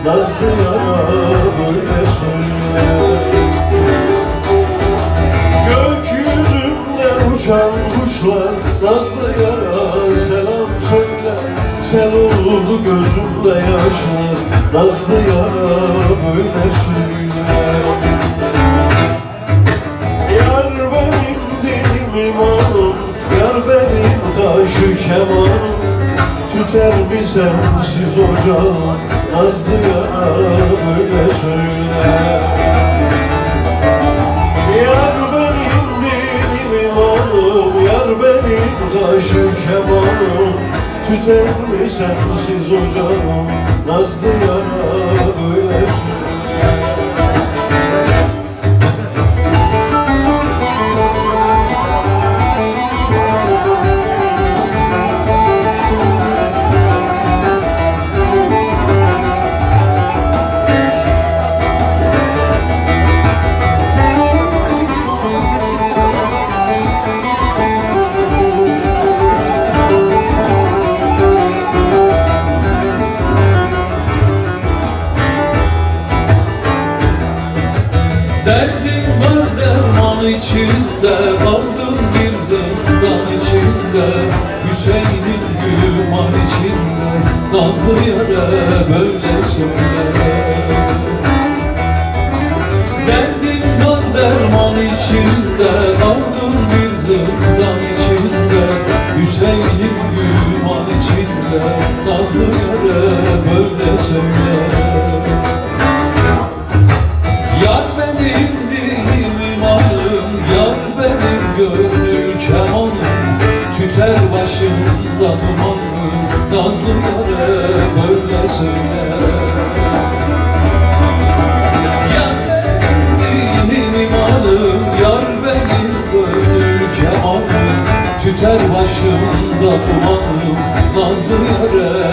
nazlı yara böyle söyle. Gökyüzünde uçan kuşlar nazlı yara selam söyle. Sel oldu gözümde yaşlar, nazlı yara böyle söyle. Yar benim dilim imanım, yar benim kaşı kemanım. Tüter mi sensiz ocağım, nazlı yara böyle söyle. Yar benim dilim imanım, yar benim kaşı kemanım. Tüter mi sensiz ocağım, nazlı yara böyle söyle. Derdim var derman içinde, kaldım bir zindan içinde. Hüseyin'in güman içinde, nazlı yâre böyle söyle. Derdim var derman içinde, kaldım bir zindan içinde. Hüseyin'in güman içinde, nazlı yâre böyle söyle. Yar benim dilim imanım, yar benim gönlü kemanım. Tüter başımda dumanım, nazlı yâre böyle söyle. Yar benim dilim imanım, yar benim gönlü kemanım. Tüter başımda dumanım, nazlı yâre